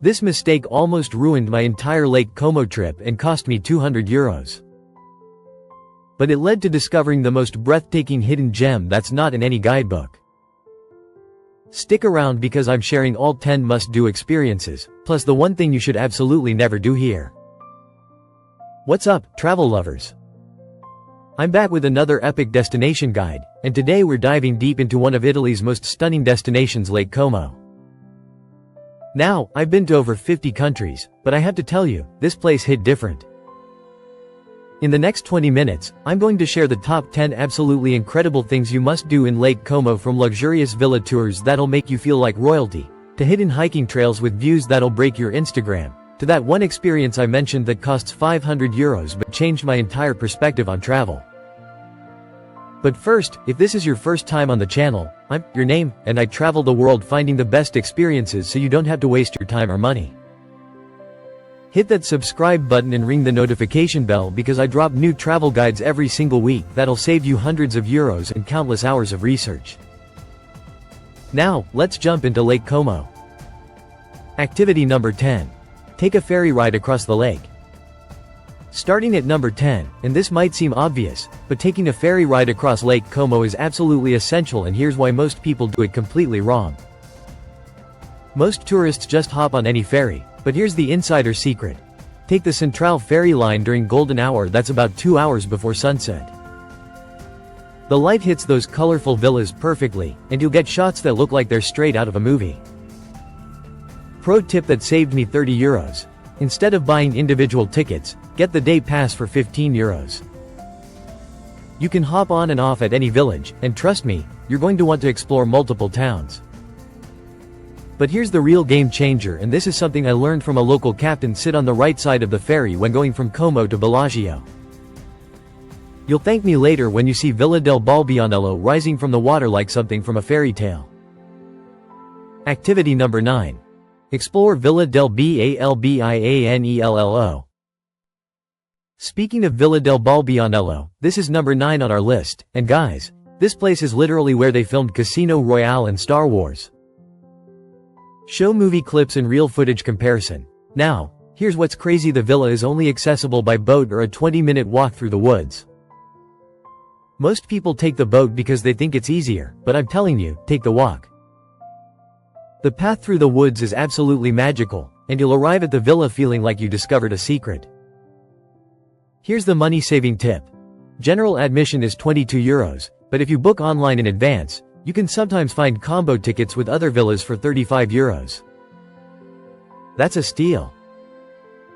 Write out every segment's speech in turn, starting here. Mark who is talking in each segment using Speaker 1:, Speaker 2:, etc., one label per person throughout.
Speaker 1: This mistake almost ruined my entire Lake Como trip and cost me €200. But it led to discovering the most breathtaking hidden gem that's not in any guidebook. Stick around because I'm sharing all 10 must-do experiences, plus the one thing you should absolutely never do here. What's up, travel lovers? I'm back with another epic destination guide, and today we're diving deep into one of Italy's most stunning destinations, Lake Como. Now, I've been to over 50 countries, but I have to tell you, this place hit different. In the next 20 minutes, I'm going to share the top 10 absolutely incredible things you must do in Lake Como, from luxurious villa tours that'll make you feel like royalty, to hidden hiking trails with views that'll break your Instagram, to that one experience I mentioned that costs €500 but changed my entire perspective on travel. But first, if this is your first time on the channel, I'm your name, and I travel the world finding the best experiences so you don't have to waste your time or money. Hit that subscribe button and ring the notification bell because I drop new travel guides every single week that'll save you hundreds of euros and countless hours of research. Now, let's jump into Lake Como. Activity number 10. Take a ferry ride across the lake. Starting at number 10, and this might seem obvious, but taking a ferry ride across Lake Como is absolutely essential, and here's why most people do it completely wrong. Most tourists just hop on any ferry, but here's the insider secret. Take the Central ferry line during golden hour, that's about 2 hours before sunset. The light hits those colorful villas perfectly, and you'll get shots that look like they're straight out of a movie. Pro tip that saved me €30. Instead of buying individual tickets, get the day pass for €15. You can hop on and off at any village, and trust me, you're going to want to explore multiple towns. But here's the real game changer, and this is something I learned from a local captain: sit on the right side of the ferry when going from Como to Bellagio. You'll thank me later when you see Villa del Balbianello rising from the water like something from a fairy tale. Activity number 9. Explore Villa del Balbianello. Speaking of Villa del Balbianello, this is number 9 on our list, and guys, this place is literally where they filmed Casino Royale and Star Wars. Show movie clips and real footage comparison. Now, here's what's crazy: the villa is only accessible by boat or a 20-minute walk through the woods. Most people take the boat because they think it's easier, but I'm telling you, take the walk. The path through the woods is absolutely magical, and you'll arrive at the villa feeling like you discovered a secret. Here's the money-saving tip. General admission is €22, but if you book online in advance, you can sometimes find combo tickets with other villas for €35. That's a steal.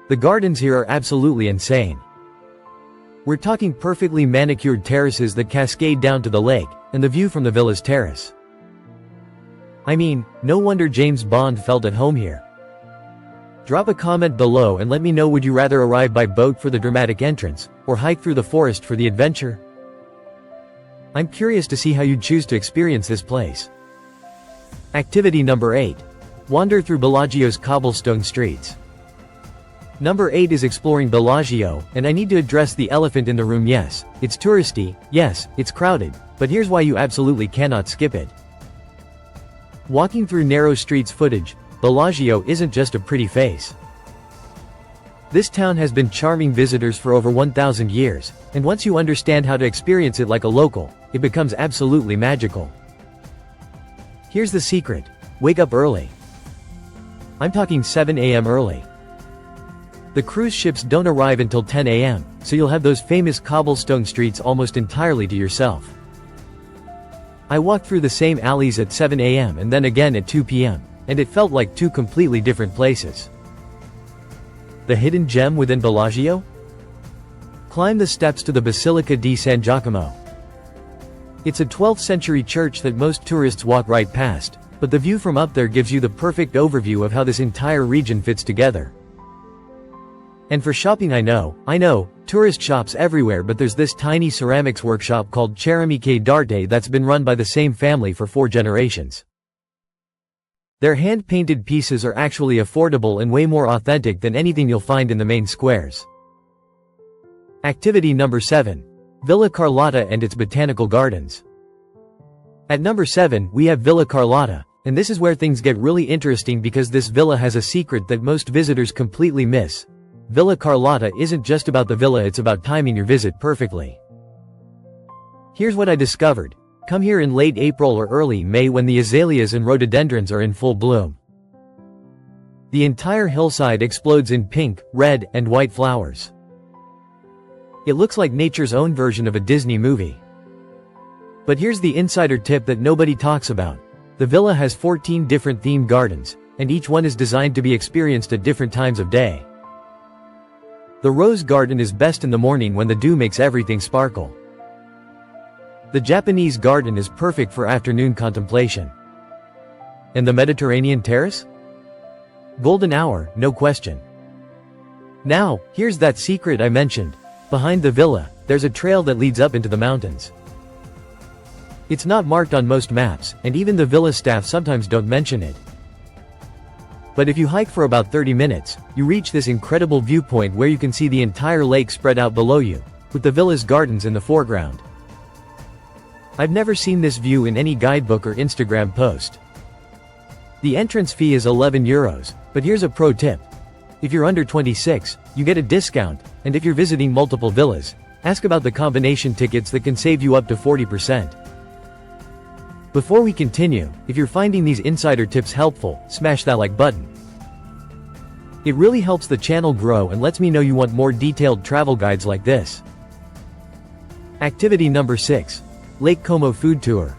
Speaker 1: The gardens here are absolutely insane. We're talking perfectly manicured terraces that cascade down to the lake, and the view from the villa's terrace. I mean, no wonder James Bond felt at home here. Drop a comment below and let me know, would you rather arrive by boat for the dramatic entrance, or hike through the forest for the adventure? I'm curious to see how you'd choose to experience this place. Activity number 8. Wander through Bellagio's cobblestone streets. Number 8 is exploring Bellagio, and I need to address the elephant in the room. Yes, it's touristy, yes, it's crowded, but here's why you absolutely cannot skip it. Walking through narrow streets footage, Bellagio isn't just a pretty face. This town has been charming visitors for over 1,000 years, and once you understand how to experience it like a local, it becomes absolutely magical. Here's the secret: wake up early. I'm talking 7 a.m. early. The cruise ships don't arrive until 10 a.m., so you'll have those famous cobblestone streets almost entirely to yourself. I walked through the same alleys at 7 a.m. and then again at 2 p.m., and it felt like two completely different places. The hidden gem within Bellagio? Climb the steps to the Basilica di San Giacomo. It's a 12th century church that most tourists walk right past, but the view from up there gives you the perfect overview of how this entire region fits together. And for shopping, I know, tourist shops everywhere, but there's this tiny ceramics workshop called Ceramiche d'Arte that's been run by the same family for 4 generations. Their hand-painted pieces are actually affordable and way more authentic than anything you'll find in the main squares. Activity number 7. Villa Carlotta and its botanical gardens. At number 7, we have Villa Carlotta, And this is where things get really interesting because this villa has a secret that most visitors completely miss. Villa Carlotta isn't just about the villa, it's about timing your visit perfectly. Here's what I discovered. Come here in late April or early May when the azaleas and rhododendrons are in full bloom. The entire hillside explodes in pink, red, and white flowers. It looks like nature's own version of a Disney movie. But here's the insider tip that nobody talks about. The villa has 14 different themed gardens, and each one is designed to be experienced at different times of day. The rose garden is best in the morning when the dew makes everything sparkle. The Japanese garden is perfect for afternoon contemplation. And the Mediterranean terrace? Golden hour, no question. Now, here's that secret I mentioned. Behind the villa, there's a trail that leads up into the mountains. It's not marked on most maps, and even the villa staff sometimes don't mention it. But if you hike for about 30 minutes, you reach this incredible viewpoint where you can see the entire lake spread out below you, with the villa's gardens in the foreground. I've never seen this view in any guidebook or Instagram post. The entrance fee is €11, but here's a pro tip. If you're under 26, you get a discount, and if you're visiting multiple villas, ask about the combination tickets that can save you up to 40%. Before we continue, if you're finding these insider tips helpful, smash that like button. It really helps the channel grow and lets me know you want more detailed travel guides like this. Activity number 6. Lake Como Food Tour.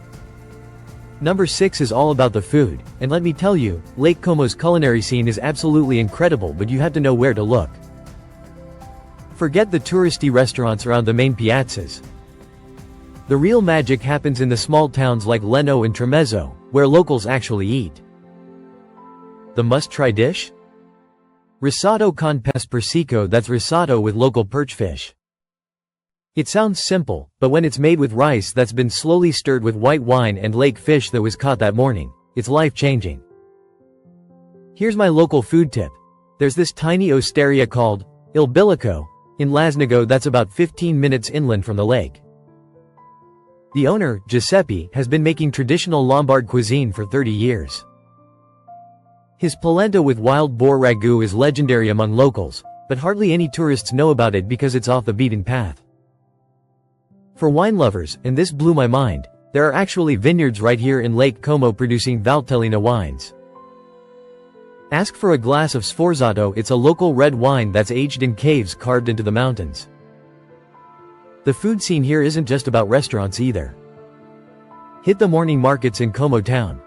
Speaker 1: Number 6 is all about the food, and let me tell you, Lake Como's culinary scene is absolutely incredible, but you have to know where to look. Forget the touristy restaurants around the main piazzas. The real magic happens in the small towns like Leno and Tremezzo, where locals actually eat. The must-try dish? Risotto con pesce persico. That's risotto with local perch fish. It sounds simple, but when it's made with rice that's been slowly stirred with white wine and lake fish that was caught that morning, it's life-changing. Here's my local food tip. There's this tiny osteria called Il Bilico in Lasnigo that's about 15 minutes inland from the lake. The owner, Giuseppe, has been making traditional Lombard cuisine for 30 years. His polenta with wild boar ragu is legendary among locals, but hardly any tourists know about it because it's off the beaten path. For wine lovers, and this blew my mind, there are actually vineyards right here in Lake Como producing Valtellina wines. Ask for a glass of Sforzato. It's a local red wine that's aged in caves carved into the mountains. The food scene here isn't just about restaurants either. Hit the morning markets in Como town.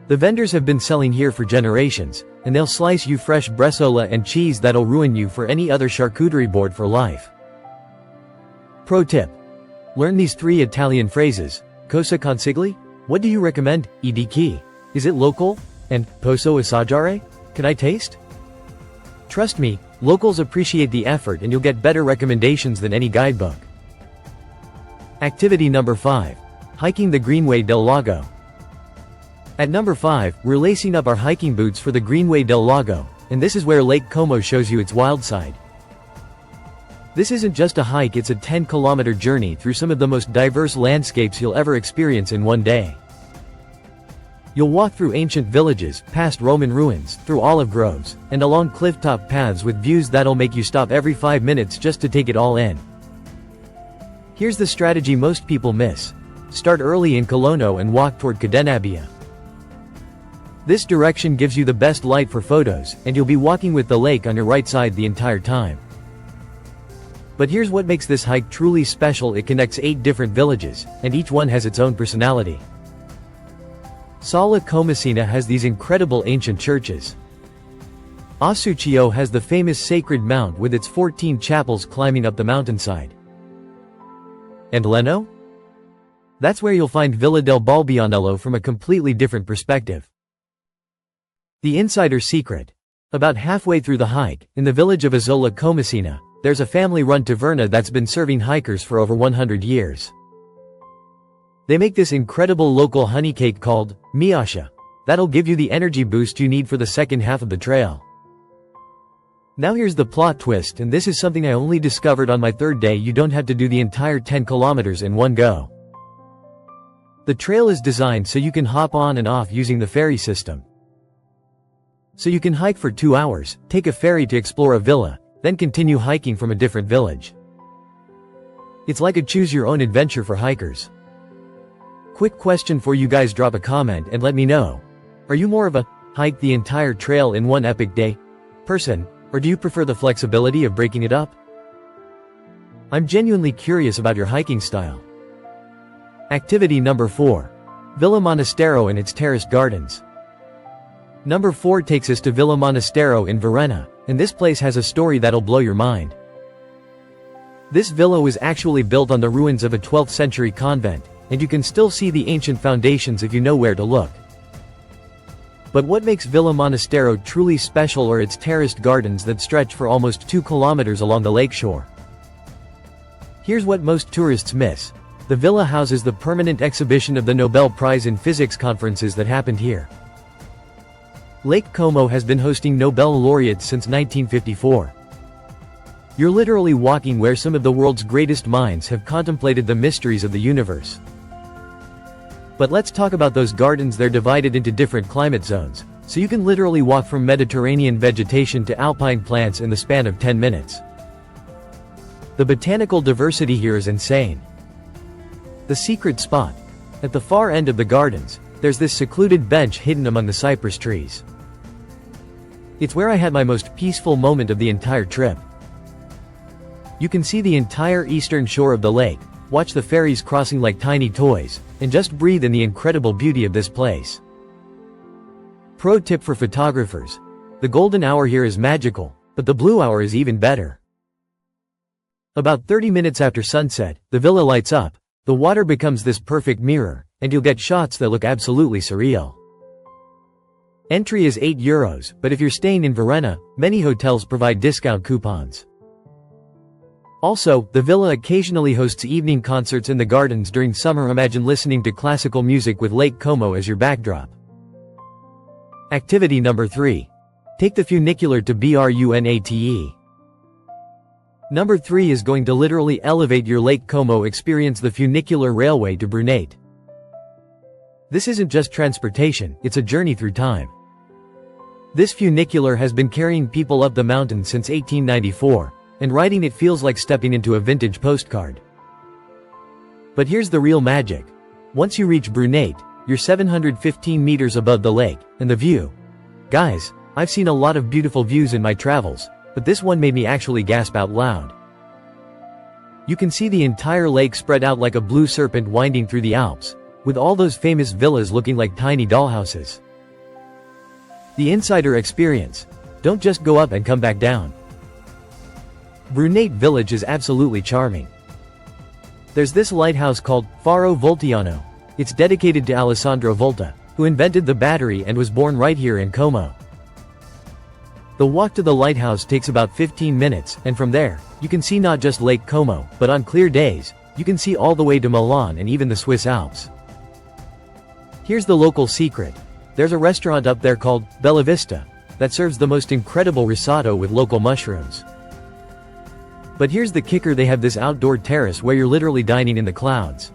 Speaker 1: The vendors have been selling here for generations, and they'll slice you fresh bresaola and cheese that'll ruin you for any other charcuterie board for life. Pro tip. Learn these 3 Italian phrases. Cosa consigli? What do you recommend? Ed chi? Is it local? And posso assaggiare? Can I taste? Trust me, locals appreciate the effort and you'll get better recommendations than any guidebook. Activity number 5. Hiking the Greenway del Lago. At number 5, we're lacing up our hiking boots for the Greenway del Lago, and this is where Lake Como shows you its wild side. This isn't just a hike, it's a 10-kilometer journey through some of the most diverse landscapes you'll ever experience in one day. You'll walk through ancient villages, past Roman ruins, through olive groves, and along clifftop paths with views that'll make you stop every 5 minutes just to take it all in. Here's the strategy most people miss. Start early in Colono and walk toward Cadenabbia. This direction gives you the best light for photos, and you'll be walking with the lake on your right side the entire time. But here's what makes this hike truly special. It connects 8 different villages, and each one has its own personality. Sala Comacina has these incredible ancient churches. Asucio has the famous Sacred Mount with its 14 chapels climbing up the mountainside. And Leno? That's where you'll find Villa del Balbianello from a completely different perspective. The insider secret. About halfway through the hike, in the village of Isola Comacina, there's a family-run taverna that's been serving hikers for over 100 years. They make this incredible local honey cake called miasha. That'll give you the energy boost you need for the second half of the trail. Now here's the plot twist, and this is something I only discovered on my 3rd day. You don't have to do the entire 10 kilometers in one go. The trail is designed so you can hop on and off using the ferry system. So you can hike for 2 hours, take a ferry to explore a villa, then continue hiking from a different village. It's like a choose-your-own adventure for hikers. Quick question for you guys, drop a comment and let me know. Are you more of a hike the entire trail in one epic day person, or do you prefer the flexibility of breaking it up? I'm genuinely curious about your hiking style. Activity number 4. Villa Monastero and its terraced gardens. Number 4 takes us to Villa Monastero in Verona, and this place has a story that'll blow your mind. This villa was actually built on the ruins of a 12th century convent, and you can still see the ancient foundations if you know where to look. But what makes Villa Monastero truly special are its terraced gardens that stretch for almost 2 kilometers along the lakeshore. Here's what most tourists miss. The villa houses the permanent exhibition of the Nobel Prize in Physics conferences that happened here. Lake Como has been hosting Nobel laureates since 1954. You're literally walking where some of the world's greatest minds have contemplated the mysteries of the universe. But let's talk about those gardens. They're divided into different climate zones, so you can literally walk from Mediterranean vegetation to alpine plants in the span of 10 minutes. The botanical diversity here is insane. The secret spot. At the far end of the gardens, there's this secluded bench hidden among the cypress trees. It's where I had my most peaceful moment of the entire trip. You can see the entire eastern shore of the lake, watch the ferries crossing like tiny toys, and just breathe in the incredible beauty of this place. Pro tip for photographers. The golden hour here is magical, but the blue hour is even better. About 30 minutes after sunset, the villa lights up, the water becomes this perfect mirror, and you'll get shots that look absolutely surreal. Entry is €8, but if you're staying in Verona, many hotels provide discount coupons. Also, the villa occasionally hosts evening concerts in the gardens during summer. Imagine listening to classical music with Lake Como as your backdrop. Activity number 3. Take the funicular to Brunate. Number 3 is going to literally elevate your Lake Como experience, the funicular railway to Brunate. This isn't just transportation, it's a journey through time. This funicular has been carrying people up the mountain since 1894, and riding it feels like stepping into a vintage postcard. But here's the real magic. Once you reach Brunate, you're 715 meters above the lake, and the view. Guys, I've seen a lot of beautiful views in my travels, but this one made me actually gasp out loud. You can see the entire lake spread out like a blue serpent winding through the Alps, with all those famous villas looking like tiny dollhouses. The insider experience. Don't just go up and come back down. Brunate village is absolutely charming. There's this lighthouse called Faro Voltiano. It's dedicated to Alessandro Volta, who invented the battery and was born right here in Como. The walk to the lighthouse takes about 15 minutes, and from there, you can see not just Lake Como, but on clear days, you can see all the way to Milan and even the Swiss Alps. Here's the local secret. There's a restaurant up there called Bella Vista that serves the most incredible risotto with local mushrooms. But here's the kicker, they have this outdoor terrace where you're literally dining in the clouds.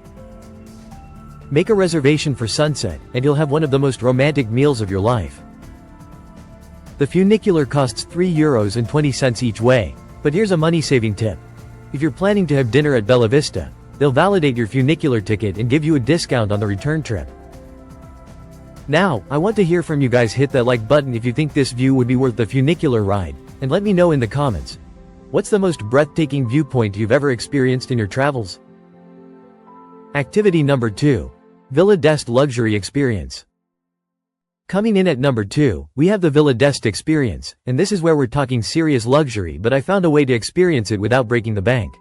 Speaker 1: Make a reservation for sunset, and you'll have one of the most romantic meals of your life. The funicular costs €3.20 each way, but here's a money-saving tip. If you're planning to have dinner at Bella Vista, they'll validate your funicular ticket and give you a discount on the return trip. Now, I want to hear from you guys. Hit that like button if you think this view would be worth the funicular ride, and let me know in the comments. What's the most breathtaking viewpoint you've ever experienced in your travels? Activity number 2. Villa d'Este Luxury Experience. Coming in at number 2, we have the Villa d'Este experience, and this is where we're talking serious luxury, but I found a way to experience it without breaking the bank.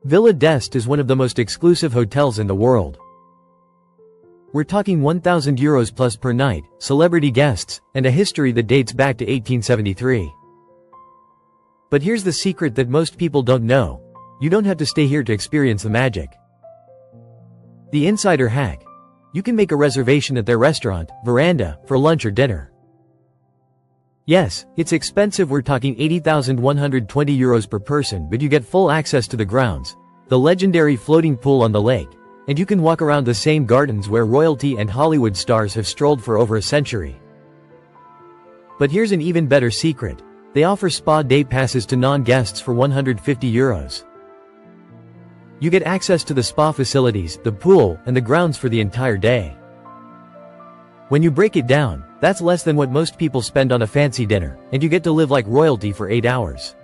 Speaker 1: Villa d'Este is one of the most exclusive hotels in the world. We're talking €1,000 plus per night, celebrity guests, and a history that dates back to 1873. But here's the secret that most people don't know. You don't have to stay here to experience the magic. The insider hack. You can make a reservation at their restaurant, veranda, for lunch or dinner. Yes, it's expensive, we're talking €80,120 per person, but you get full access to the grounds, the legendary floating pool on the lake, And you can walk around the same gardens where royalty and Hollywood stars have strolled for over a century. But here's an even better secret. They offer spa day passes to non-guests for €150. You get access to the spa facilities, the pool, and the grounds for the entire day. When you break it down, that's less than what most people spend on a fancy dinner, and you get to live like royalty for 8 hours.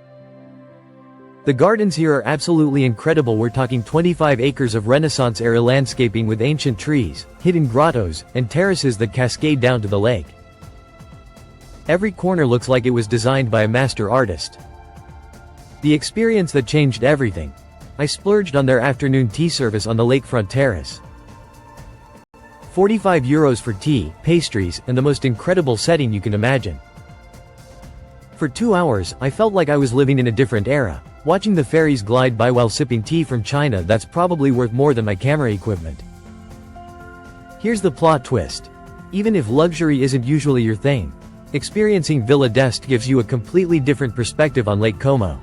Speaker 1: The gardens here are absolutely incredible. We're talking 25 acres of Renaissance-era landscaping with ancient trees, hidden grottos, and terraces that cascade down to the lake. Every corner looks like it was designed by a master artist. The experience that changed everything. I splurged on their afternoon tea service on the lakefront terrace. €45 for tea, pastries, and the most incredible setting you can imagine. For 2 hours, I felt like I was living in a different era, watching the ferries glide by while sipping tea from China that's probably worth more than my camera equipment. Here's the plot twist. Even if luxury isn't usually your thing, experiencing Villa d'Este gives you a completely different perspective on Lake Como.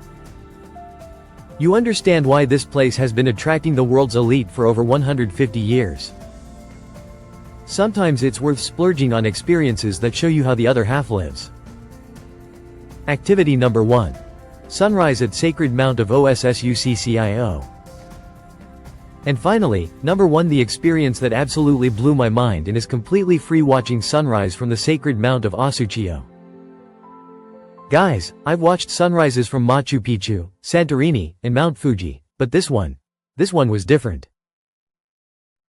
Speaker 1: You understand why this place has been attracting the world's elite for over 150 years. Sometimes it's worth splurging on experiences that show you how the other half lives. Activity number 1. Sunrise at Sacred Mount of Ossuscio. And finally, number 1, the experience that absolutely blew my mind and is completely free: watching sunrise from the Sacred Mount of Ossuscio. Guys, I've watched sunrises from Machu Picchu, Santorini, and Mount Fuji, but this one was different.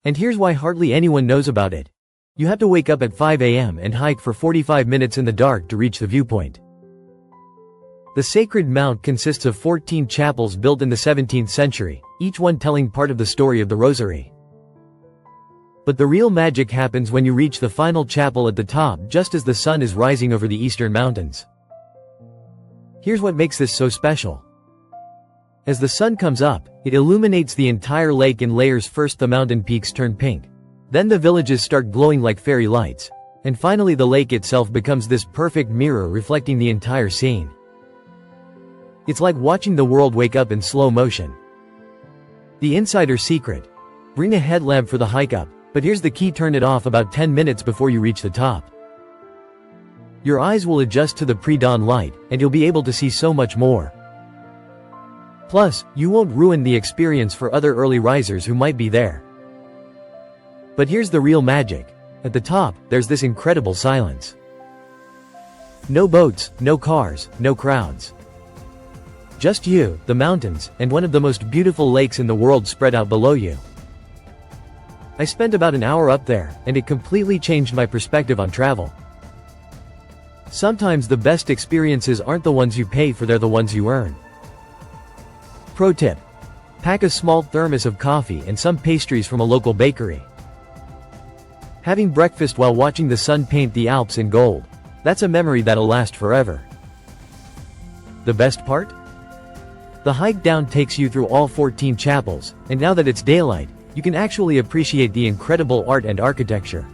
Speaker 1: And here's why hardly anyone knows about it. You have to wake up at 5 a.m. and hike for 45 minutes in the dark to reach the viewpoint. The Sacred Mount consists of 14 chapels built in the 17th century, each one telling part of the story of the Rosary. But the real magic happens when you reach the final chapel at the top just as the sun is rising over the eastern mountains. Here's what makes this so special. As the sun comes up, it illuminates the entire lake in layers. First the mountain peaks turn pink. Then the villages start glowing like fairy lights. And finally the lake itself becomes this perfect mirror reflecting the entire scene. It's like watching the world wake up in slow motion. The insider secret. Bring a headlamp for the hike up, but here's the key: turn it off about 10 minutes before you reach the top. Your eyes will adjust to the pre-dawn light, and you'll be able to see so much more. Plus, you won't ruin the experience for other early risers who might be there. But here's the real magic. At the top, there's this incredible silence. No boats, no cars, no crowds. Just you, the mountains, and one of the most beautiful lakes in the world spread out below you. I spent about an hour up there, and it completely changed my perspective on travel. Sometimes the best experiences aren't the ones you pay for, they're the ones you earn. Pro tip. Pack a small thermos of coffee and some pastries from a local bakery. Having breakfast while watching the sun paint the Alps in gold. That's a memory that'll last forever. The best part? The hike down takes you through all 14 chapels, and now that it's daylight, you can actually appreciate the incredible art and architecture.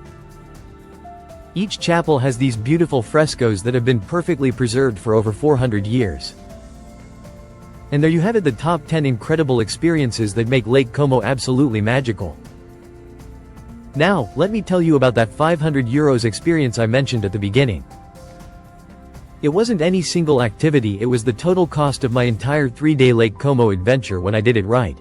Speaker 1: Each chapel has these beautiful frescoes that have been perfectly preserved for over 400 years. And there you have it, the top 10 incredible experiences that make Lake Como absolutely magical. Now, let me tell you about that €500 experience I mentioned at the beginning. It wasn't any single activity, it was the total cost of my entire 3-day Lake Como adventure when I did it right.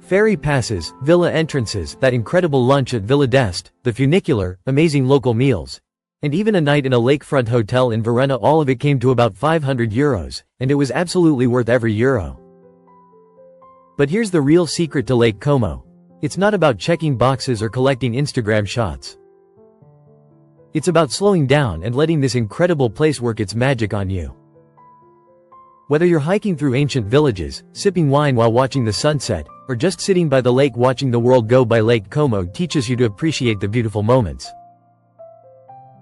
Speaker 1: Ferry passes, villa entrances, that incredible lunch at Villa d'Este, the funicular, amazing local meals, and even a night in a lakefront hotel in Verona. All of it came to about €500, and it was absolutely worth every euro. But here's the real secret to Lake Como. It's not about checking boxes or collecting Instagram shots. It's about slowing down and letting this incredible place work its magic on you. Whether you're hiking through ancient villages, sipping wine while watching the sunset, or just sitting by the lake watching the world go by, Lake Como teaches you to appreciate the beautiful moments.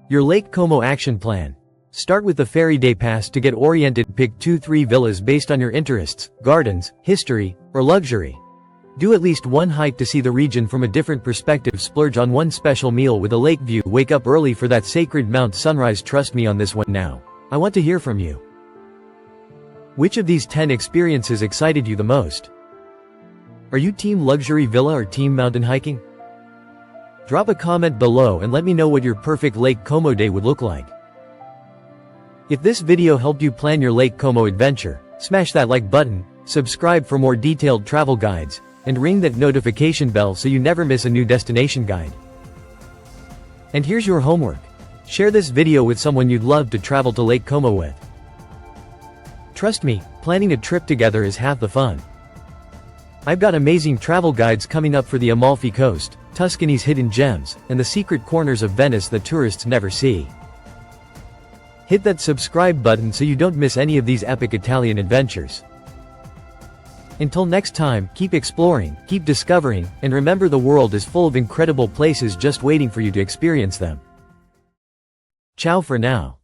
Speaker 1: Your Lake Como action plan. Start with the Ferry Day Pass to get oriented. Pick 2-3 villas based on your interests, gardens, history, or luxury. Do at least one hike to see the region from a different perspective. Splurge on one special meal with a lake view. Wake up early for that Sacred Mount sunrise. Trust me on this one now. I want to hear from you. Which of these 10 experiences excited you the most? Are you team luxury villa or team mountain hiking? Drop a comment below and let me know what your perfect Lake Como day would look like. If this video helped you plan your Lake Como adventure, smash that like button, subscribe for more detailed travel guides, and ring that notification bell so you never miss a new destination guide. And here's your homework. Share this video with someone you'd love to travel to Lake Como with. Trust me, planning a trip together is half the fun. I've got amazing travel guides coming up for the Amalfi Coast, Tuscany's hidden gems, and the secret corners of Venice that tourists never see. Hit that subscribe button so you don't miss any of these epic Italian adventures. Until next time, keep exploring, keep discovering, and remember the world is full of incredible places just waiting for you to experience them. Ciao for now.